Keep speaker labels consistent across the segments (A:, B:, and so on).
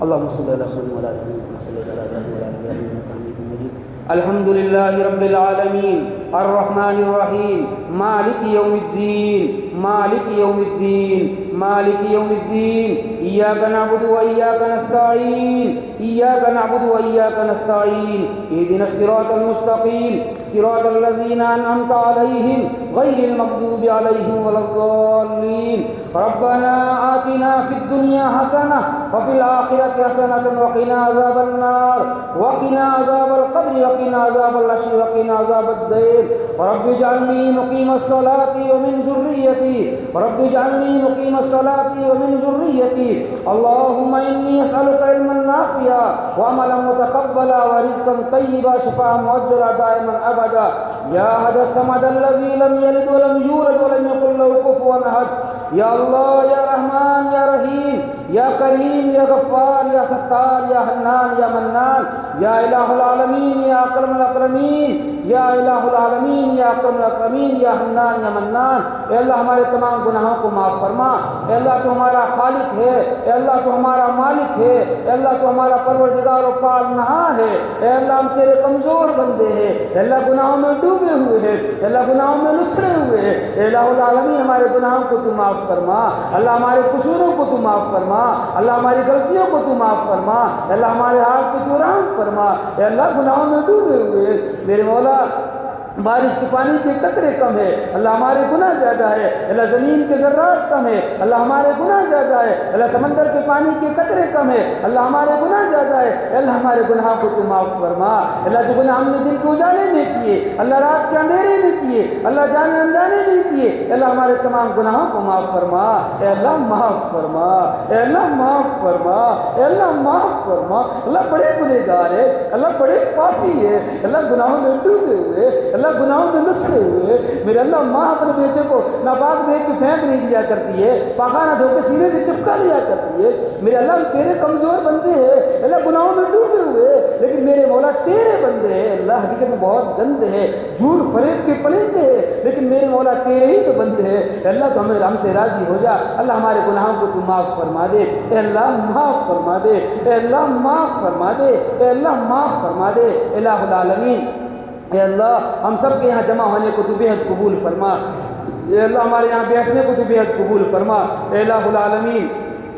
A: اللهم صل على محمد وعلى ال محمد كما صليت على ابراهيم وعلى ال ابراهيم انك حميد مجيد. الحمد لله رب العالمين الرحمن الرحيم مالك يوم الدين مالك يوم الدين مالك يوم الدين. إياك نعبد وإياك نستعين إياك نعبد وإياك نستعين. اهدنا الصراط المستقيم صراط الذين أنعمت عليهم غير المغضوب عليهم ولا الضالين. ربنا آتنا في الدنيا حسنة وفي الآخرة حسنة وقنا عذاب النار وقنا عذاب القبر وقنا عذاب الحشر وقنا عذاب الدين. رب اجعلني مقيم الصلاة ومن ذريتي رب اجعلني مقيم الصلاة ومن ذريتي. اللهم إني أسألك علما نافعا وعملا متقبلا ورزقا طيبا شفاء مؤجلا دائما أبدا. يا أحد الصمد الذي لم يلد ولم يولد ولم يكن له كفوا أحد. يا الله يا رحمن يا رحيم يا كريم يا غفار يا ستار يا حنان يا منان يا الہ العالمین یا اکرم الاکرمین یا الہ العالمین یا اکرم الاکرمین یا حنان یا منان. اے اللہ ہمارے تمام گناہوں کو معاف فرما. اے اللہ تو ہمارا خالق ہے. اے اللہ تو ہمارا مالک ہے. اے اللہ تو ہمارا پروردگار و پالنہار ہے. اے اللہ ہم تیرے کمزور بندے ہیں. اے اللہ گناہوں میں ڈوبے ہوئے ہیں. اے اللہ گناہوں میں لچھڑے ہوئے ہیں. اے الہ العالمین ہمارے گناہوں کو تو معاف فرما. اللہ ہمارے قصوروں کو تو معاف فرما. اللہ ہماری غلطیوں کو تو معاف فرما. اے اللہ ہمارے حال کو تو رحم فرما. اے اللہ گناہوں میں ڈوبے ہوئے میرے مولا بارش کے پانی کے قطرے کم ہے. اللہ ہمارے گناہ زیادہ ہے. اللہ زمین کے ذرات کم ہے. اللہ ہمارے گناہ زیادہ ہے. اللہ سمندر کے پانی کے قطرے کم ہے. اللہ ہمارے گناہ زیادہ ہے. اللہ ہمارے گناہ کو تو معاف فرما. اللہ جو گناہ ہم نے دن کے اجالے میں کیے اللہ رات کے اندھیرے میں کیے اللہ جانے انجانے میں کیے اللہ ہمارے تمام گناہوں کو معاف فرما. اے اللہ معاف فرما. اے اللہ معاف فرما. اے اللہ معاف فرما. اللہ بڑے گنہگار ہے. اللہ بڑے پاپی ہے. اللہ گناہوں میں ڈوبے ہوئے اللہ گناہوں میں لچھڑے ہوئے میرے اللہ ماں اپنے بیٹے کو ناپاک دیکھ کے پھینک نہیں دیا کرتی ہے. پاخانہ دھو کے سینے سے چپکا لیا کرتی ہے. میرے اللہ تیرے کمزور بندے ہیں. اللہ گناہوں میں ڈوبے ہوئے لیکن میرے مولا تیرے بندے ہیں. اللہ حقیقت میں بہت گندے ہیں جھوٹ فریب کے پلندے ہیں لیکن میرے مولا تیرے ہی تو بندے ہیں. اللہ تو ہم سے راضی ہو جا. اللہ ہمارے گناہوں کو تو معاف فرما دے. اے اللہ معاف فرما دے. اے اللہ معاف فرما دے. اے اللہ معاف فرما دے. الہ العالمین اے اللہ ہم سب کے یہاں جمع ہونے کو تو بےحد قبول فرما. اے اللہ ہمارے یہاں بیٹھنے کو تو بےحد قبول فرما. اے الہ العالمین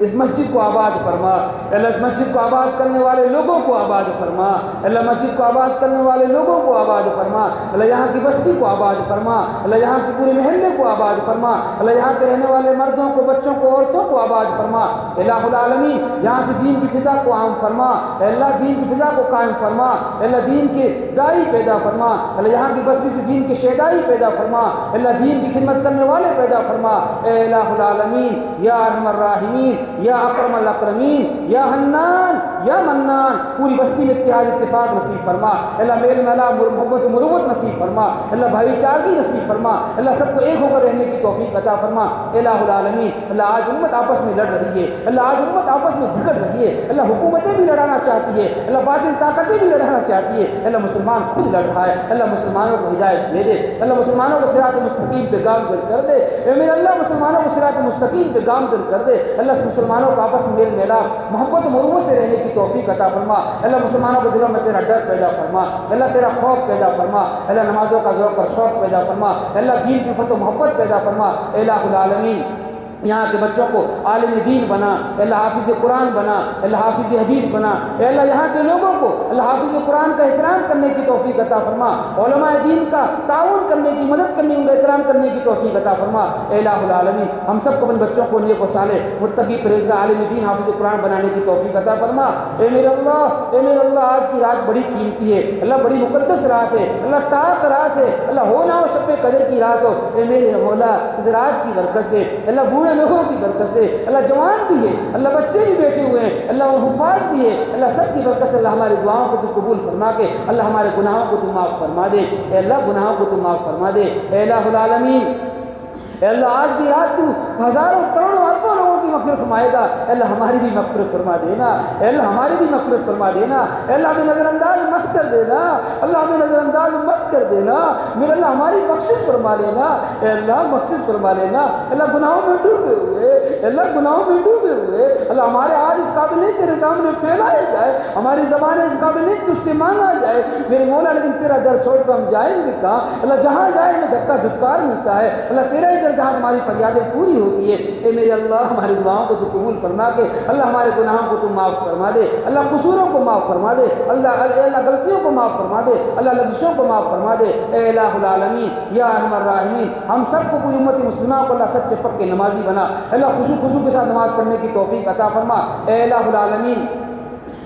A: اس مسجد کو آباد فرما. اللہ اس مسجد کو آباد کرنے والے لوگوں کو آباد فرما. اللہ مسجد کو آباد کرنے والے لوگوں کو آباد فرما. اللہ یہاں کی بستی کو آباد فرما. اللہ یہاں کے پورے محلے کو آباد فرما. اللہ یہاں کے رہنے والے مردوں کو بچوں کو عورتوں کو آباد فرما. الہ العالمین یہاں سے دین کی فضا کو عام فرما. اللہ دین کی فضا کو قائم فرما. اللہ دین کے دائی پیدا فرما. اللہ یہاں کی بستی سے دین کے شیدائی پیدا فرما. اللہ دین کی خدمت کرنے والے پیدا فرما. اے الہ العالمین یا ارحم الراحمین یا اکرم الاکرمین یا حنان یا منان پوری بستی میں اتحاد اتفاق نصیب فرما. اللہ میل میلا محبت مروت نصیب فرما. اللہ بھائی چارگی نصیب فرما. اللہ سب کو ایک ہو کر رہنے کی توفیق عطا فرما. الہ العالمین اللہ آج امت آپس میں لڑ رہی ہے. اللہ آج امت آپس میں جھگڑ رہی ہے. اللہ حکومتیں بھی لڑانا چاہتی ہے. اللہ باطل طاقتیں بھی لڑانا چاہتی ہے. اللہ مسلمان خود لڑ رہا ہے. اللہ مسلمانوں کو ہدایت دے دے. اللہ مسلمانوں کو صراط مستقیم پہ گامزن کر دے. اے میرے اللہ مسلمانوں کو صراط مستقیم پہ گامزن کر دے. اللہ مسلمانوں کو آپس میں میل میلا محبت و مروت سے رہنے کی توفیق عطا فرما. اللہ مسلمانوں کے دلوں میں تیرا ڈر پیدا فرما. اللہ تیرا خوف پیدا فرما. اللہ نمازوں کا ذوق اور شوق پیدا فرما. اللہ دین کی فتح و محبت پیدا فرما. الہ العالمین یہاں کے بچوں کو عالم دین بنا. اللہ حافظ قرآن بنا. اللہ حافظ حدیث بنا. اے اللہ یہاں کے لوگوں کو اللہ حافظ قرآن کا احترام کرنے کی توفیق عطا فرما. علماء دین کا تعاون کرنے کی مدد کرنے ان کا احترام کرنے کی توفیق عطا فرما. اے الہ العالمین ہم سب کو اپنے بچوں کو نیک و صالح متقی پرہیزگار عالم دین حافظ قرآن بنانے کی توفیق عطا فرما. اے میرے اللہ آج کی رات بڑی قیمتی ہے. اللہ بڑی مقدس رات ہے. اللہ طاق رات ہے. اللہ ہو نہ ہو شب قدر کی رات ہو. اے میرے مولا اس رات کی برکت سے اللہ بوڑھے لوگوں کی برکت سے اللہ جوان بھی ہے اللہ بچے بھی بیٹھے ہوئے ہیں اللہ حفاظ بھی ہے اللہ سب کی برکت سے اللہ ہماری دعاؤں کو تو قبول فرما کے اللہ ہمارے گناہوں کو تو معاف فرما دے. اے اللہ گناہوں کو تو معاف فرما دے. اے الہ العالمین اے اللہ آج بھی رات تو ہزاروں کروڑوں اربوں لوگوں کی مغفرت فرمائے گا، اللہ ہماری بھی مغفرت فرما دینا، اللہ ہماری بھی مغفرت فرما دینا، اللہ ہمیں نظر انداز مت کر دینا، اللہ ہمیں نظر انداز مت کر دینا، میرے اللہ ہماری بخشش فرما لینا، اللہ بخشش فرما لینا، اللہ گناہوں میں ڈوبے ہوئے، اللہ گناہوں میں ڈوبے ہوئے، اللہ ہمارے ہاتھ اس قابل نہیں تیرے سامنے پھیلائے جائے، ہماری زبانیں اس قابل نہیں تجھ سے مانگا جائے میرے مولا، لیکن تیرا در چھوڑ کر ہم جائیں گے کہاں؟ اللہ جہاں جائے ہمیں دھکا دھتکار ملتا ہے، اللہ تیرا ہی در جہاں ہماری فریادیں پوری ہوتی ہے، اے میرے اللہ ہماری دعاؤں کو تو قبول فرما کے اللہ ہمارے گناہوں کو تو معاف فرما دے، اللہ قصوروں کو معاف فرما دے، اللہ غلطیوں کو معاف فرما دے، اللہ لغزشوں کو معاف فرما دے، اے الہ العالمین یا ارحم الراحمین، ہم سب کو پوری امت مسلمہ کو اللہ سچے پکے نمازی بنا، اللہ خشوع کے ساتھ نماز پڑھنے کی توفیق عطا فرما، اے الہ العالمین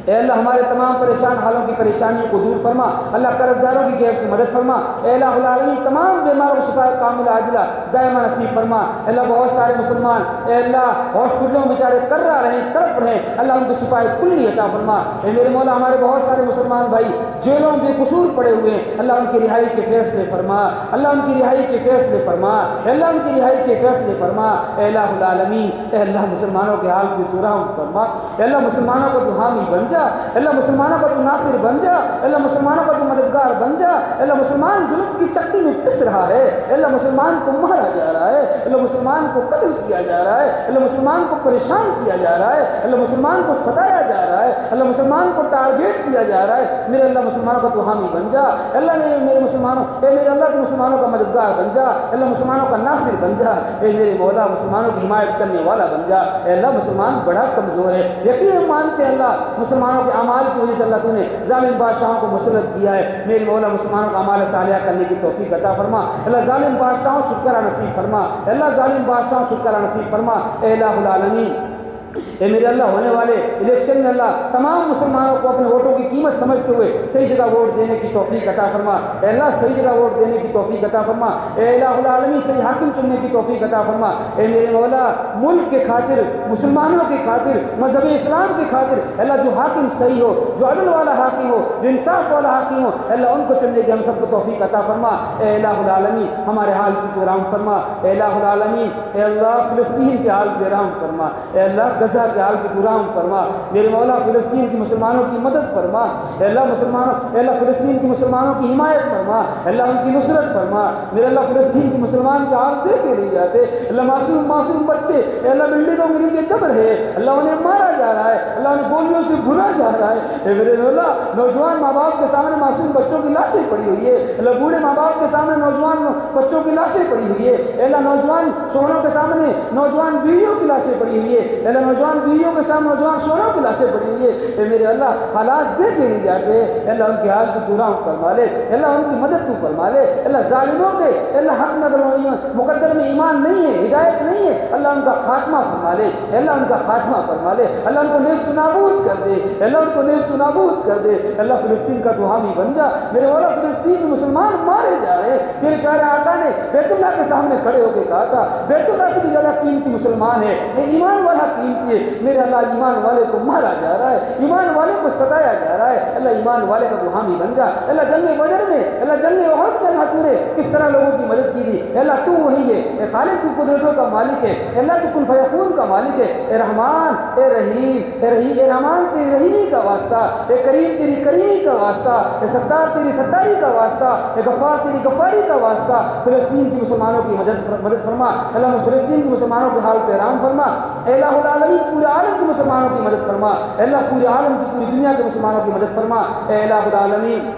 A: اے اللہ ہمارے تمام پریشان حالوں کی پریشانیوں کو دور فرما، اللہ قرض داروں کی غیب سے مدد فرما، اے الہ العالمین تمام بیماروں کو شفا کاملہ عاجلہ دائمہ نصیب فرما، اے اللہ بہت سارے مسلمان اے اللہ ہاسپٹلوں میں بیچارے کر رہے ہیں تڑپ رہے ہیں، اللہ ان کو شفا کلی عطا فرما، اے میرے مولا ہمارے بہت سارے مسلمان بھائی جیلوں میں بے قصور پڑے ہوئے ہیں، اللہ ان کی رہائی کے فیصلے فرما، اللہ ان کی رہائی کے فیصلے فرما، اے اللہ ان کی رہائی کے فیصلے فرما، اے الہ العالمین اے اللہ مسلمانوں کے حال کو تو رحم فرما، اے اللہ مسلمانوں کو تو حامی بن جا، اللہ مسلمانوں کا تو ناصر بن جا، اللہ مسلمانوں کا تو مددگار بن جا، اللہ مسلمان ظلم کی چکی میں پس رہا ہے، اللہ مسلمان کو مارا جا رہا ہے، اللہ مسلمان کو قتل کیا جا رہا ہے، اللہ مسلمان کو پریشان کیا جا رہا ہے، اللہ مسلمان کو ستایا جا رہا ہے، اللہ مسلمان کو ٹارگیٹ کیا جا رہا ہے، میرے اللہ مسلمانوں کا تو حامی بن جا، اللہ میرے مسلمانوں اے میرے اللہ کے مسلمانوں کا مددگار بن جا، اللہ مسلمانوں کا ناصر بن جا، اے میرے مولا مسلمانوں کی حمایت کرنے والا بن جا، اے اللہ مسلمان بڑا کمزور ہے، یقین مانتے اللہ مسلمانوں کے اعمال کی وجہ سے اللہ تو نے ظالم بادشاہوں کو مسلط کیا ہے، میرے مولا مسلمانوں کا اعمال صالحہ کرنے کی توفیق عطا فرما، اللہ ظالم بادشاہوں چھٹکارا نصیب فرما، اللہ ظالم بادشاہوں چھٹکارا نصیب فرما، اے الہ العالمین اے میرے اللہ ہونے والے الیکشن میں اللہ تمام مسلمانوں کو اپنے ووٹوں کی قیمت سمجھتے ہوئے صحیح جگہ ووٹ دینے کی توفیق عطا فرما، اے اللہ صحیح جگہ ووٹ دینے کی توفیق عطا فرما، اے الہ العالمین صحیح حاکم چننے کی توفیق عطا فرما، اے میرے مولا ملک کے خاطر مسلمانوں کی خاطر مذہب اسلام کی خاطر اللہ جو حاکم صحیح ہو، جو عدل والا حاکم ہو، جو انصاف والا حاکم ہو، اللہ ان کو چننے کی ہم سب کو توفیق عطا فرما، اے الہ العالمین ہمارے حال کی تو رحم فرما، اے الہ العالمین اے اللہ فلسطین کے حال پہ رحم فرما، اے اللہ غزہ کے حال پہ رحم فرما، میرے مولا فلسطین کی مسلمانوں کی مدد فرما، اے اللہ مسلمانوں اے اللہ فلسطین کی مسلمانوں کی حمایت فرما، اے اللہ ان کی نصرت فرما، میرے اللہ فلسطین کے مسلمان کے حال دیکھے نہیں جاتے، اللہ معصوم بچے اے اللہ بلڈنگوں کے نیچے دب رہے، اللہ انہیں مارا جا رہا ہے، اللہ انہیں گولیوں سے بھنا جا رہا ہے، اے میرے مولا نوجوان ماں باپ کے سامنے معصوم بچوں کی لاشیں پڑی ہوئی ہے، اللہ بوڑھے ماں باپ کے سامنے نوجوان بچوں کی لاشیں پڑی ہوئی ہے، اے اللہ نوجوان شوہروں کے سامنے نوجوان بیویوں کی لاشیں پڑی ہوئی ہے، اے اللہ نوجوان بیویوں کے سامنے نوجوان شوہروں کی لاشیں پڑی ہوئی ہے، اے میرے اللہ حالات دیکھے نہیں جاتے، اے اللہ ان کے حال کو تو رحم فرما لے، اے اللہ ان کی مدد تو فرما لے، اے اللہ ظالموں کے اے اللہ حق مقدر میں ایمان نہیں ہے، ہدایت نہیں ہے، اللہ ان کا خاتمہ فرما لے، اے اللہ ان کا خاتمہ فرما لے، اللہ ان کو نیست و نابود کر دے، اے اللہ ان کو نیست و نابود کر دے، اے اللہ فلسطین کا تو حامی بن جا، میرے مولا فلسطین میں مسلمان مارے جا رہے ہیں، تیرے پیارے آقا نے بیت اللہ کے سامنے کھڑے ہو کے کہا تھا بیت اللہ سے بھی زیادہ قیمتی مسلمان ہے، یہ ایمان والا قیمتی ہے، میرے اللہ ایمان والے کو مارا جا رہا ہے، ایمان والے کو ستایا جا رہا ہے، اللہ ایمان والے کا تو حامی بن جا، اللہ جنگ بدر میں اللہ جنگ احد میں اللہ تو نے کس طرح لوگوں کی مدد کی تھی، اللہ تو وہی ہے، اے خالق تو قدرتوں کا مالک ہے، اللہ تو کن فیکون کا مالک ہے، اے رحمان اے رحیم اے رحمان تیری رحیمی کا واسطہ، اے کریم تیری کریمی کا واسطہ، اے ستار تیری ستاری کا واسطہ، اے غفار تیری غفاری کا واسطہ، فلسطین کی مسلمانوں کی مدد فرما، اللہ فلسطین کی مسلمانوں کے حال پہ رحم فرما، اے الہ العالمین پورے عالم کی مسلمانوں کی مدد فرما، اے اللہ پورے عالم کی پوری دنیا کے مسلمانوں کی مدد فرما، اے الہ العالمین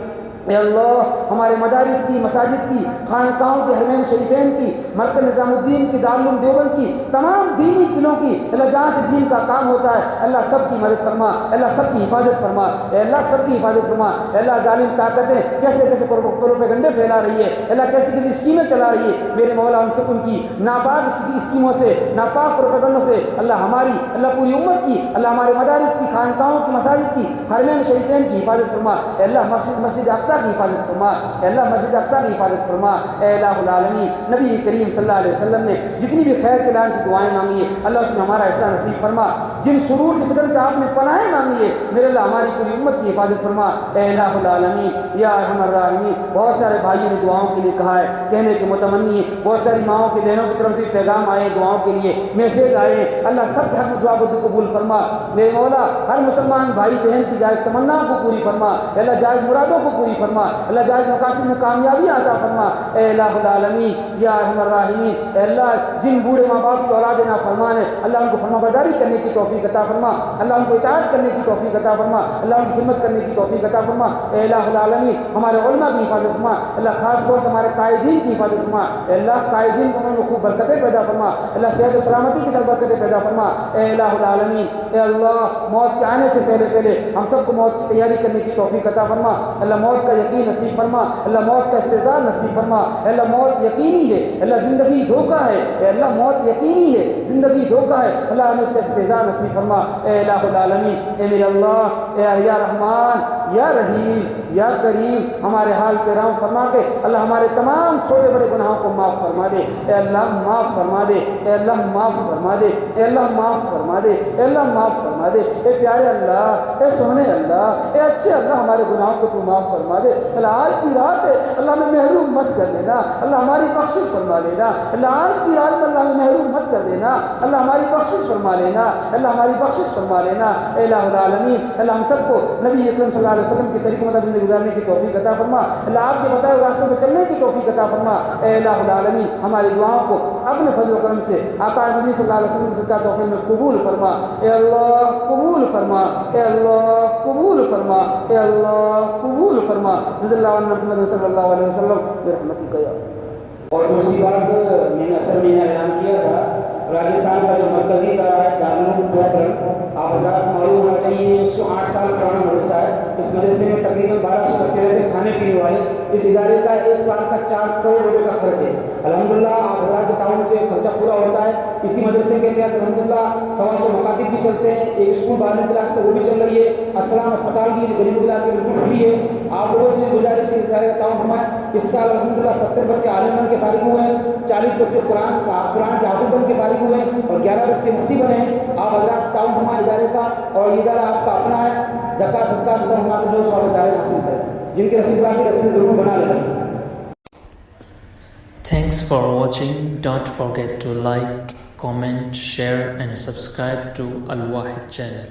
A: اے اللہ ہمارے مدارس کی مساجد کی خانقاہوں کے حرمین شریفین کی مرکز نظام الدین کی دارالعلوم دیوبند کی تمام دینی قلعوں کی اللہ جہاں سے دین کا کام ہوتا ہے اللہ سب کی مدد فرما، اللہ سب کی حفاظت فرما، اے اللہ سب کی حفاظت فرما، اے اللہ ظالم طاقتیں کیسے کیسے پروپیگنڈے پھیلا رہی ہے، اللہ کیسی کیسی اسکیمیں چلا رہی ہے، میرے مولا ان سب ان کی ناپاک اسکیموں سے ناپاک پروپیگنڈوں سے اللہ ہماری اللہ پوری امت کی اللہ ہمارے مدارس کی خانقاہوں کی مساجد کی حرمین شریفین کی حفاظت فرما، اے اللہ مسجد اقصیٰ اقصیٰ کی حفاظت فرما، اے اللہ مسجد اقصیٰ کی حفاظت فرما، اے الہ العالمین نبی کریم صلی اللہ علیہ وسلم نے جتنی بھی خیر کے لائن سے دعائیں مانگی ہے اللہ اس میں ہمارا حصہ نصیب فرما، جن شرور سے بدل سے آپ نے پناہیں مانگی ہے میرے اللہ ہماری پوری امت کی حفاظت فرما، اے الہ العالمین یا ارحم الراحمین۔ بہت سارے بھائیوں نے دعاؤں کے لیے کہا ہے، کہنے کے متمنی ہے، بہت ساری ماؤں کے بہنوں کی طرف سے پیغام آئے دعاؤں کے لیے، میسیج آئے ہیں، اللہ سب کے حق میں دعا کو قبول فرما، میرے مولا ہر مسلمان بھائی بہن کی جائز تمنا کو پوری فرما، اے اللہ جائز مرادوں کو پوری فرما، اللہ جائز مقاصد میں کامیابی عطا فرما، اے الہ العالمین یا ارحم الراحمین۔ اے اللہ جن بوڑھے ماں باپ کی اولاد نافرمان ہے اللہ ان کو فرما برداری کرنے کی توفیق عطا فرما، اللہ ان کو اطاعت کرنے کی توفیق عطا فرما، اللہ ان کی خدمت کرنے کی توفیق عطا فرما، اے الہ العالمین ہمارے علماء کی حفاظت فرما، اللہ خاص طور سے ہمارے قائدین کی حفاظت فرما، اے اللہ قائدین کو انہوں نے خوب برکتیں پیدا فرما، اللہ صحت و سلامتی کے ساتھ برکتیں پیدا فرما، اے الہ العالمین۔ اے اللہ موت کے آنے سے پہلے ہم سب کو موت کی تیاری کرنے کی توفیق عطا فرما، اللہ موت کا یقین نصیب فرما، اللہ موت کا استعزار نصیب فرما، اے اللہ موت یقینی ہے، اللہ زندگی دھوکہ ہے، اے اللہ موت یقینی ہے زندگی دھوکہ ہے، اللہ ہمیں اس کا استعزار نصیب فرما، اے الہ العالمین۔ اے میرے اللہ اے یا رحمان یا رحیم یا کریم ہمارے حال پہ رحم فرما کے اللہ ہمارے تمام چھوٹے بڑے گناہوں کو معاف فرما دے، اے اللہ معاف فرما دے، اے اللہ معاف فرما دے، اے اللہ معاف فرما دے، اے اللہ معاف فرما دے، اے پیارے اللہ، اے سونے اللہ، اے اچھے اللہ ہمارے گناہوں کو تو معاف فرما دے، اللہ آج کی رات ہے اللہ ہمیں محروم مت کر دینا، اللہ ہماری بخشش فرما لینا، اللہ آج کی رات میں اللہ ہمیں محروم مت کر دینا، اللہ ہماری بخشش فرما لینا، اللہ ہماری بخشش فرما لینا، اے الہ العالمین اللہ ہم سب کو نبی اکرم صلی اللہ علیہ وسلم کے طریقے مطابق زندگی گزارنے کی توفیق عطا فرما، اللہ آپ کے بتائے راستوں میں چلنے کی توفیق عطا فرما، اے الہ العالمین ہماری دعاؤں کو اپنے فضل و کرم سے آقا نبی صلی اللہ علیہ وسلم سے کا توفیق میں قبول فرما، اے اللہ قبول فرما، اے اللہ قبول فرما، اے اللہ قبول فرما، رضی اللہ عنہ محمد صلی اللہ علیہ وسلم برحمتک یا اللہ۔ اور دوسری بات میں نے اصل میں اعلان کیا تھا راجستھان کا جو مرکزی ادارہ ہے دارالعلوم پروگرام آپ حضرات کو معلوم ہونا چاہیے 108 سال پرانا مدرسہ ہے، اس مدرسے میں تقریباً 1200 بچے رہتے ہیں کھانے پینے والے، اس ادارے کا ایک سال کا 4 کروڑ روپے کا خرچ ہے، الحمدللہ آپ حضرات کے تعاون سے خرچہ پورا ہوتا ہے، اسی مدرسے کے تحت الحمدللہ 125 مکاتب بھی چلتے ہیں، ایک اسکول 12ویں کلاس تک وہ بھی چل رہی ہے، السلام اسپتال بھی غریبوں کے علاج کے بالکل فری ہے، آپ لوگوں سے گزارش ہے اس ادارے کا تعاون فرمائیں، اس سال الحمدللہ 70 بچے عالم بن کے فارغ ہوئے ہیں، 40 بچے قرآن کے حافظ بن کے فارغ ہوئے ہیں اور 11 بچے مفتی بنے ہیں، آپ حضرات تعاون فرمائیں ادارے کا، اور یہ ادارہ آپ کا اپنا ہے، زکوٰۃ صدقہ صدقہ فرما کے جو سوال ادارے حاصل کریں، جن کے رسید باقی رسید ضرور بنا لیں۔
B: Thanks for watching. Don't forget to like, comment, share and subscribe to Al Wahid channel.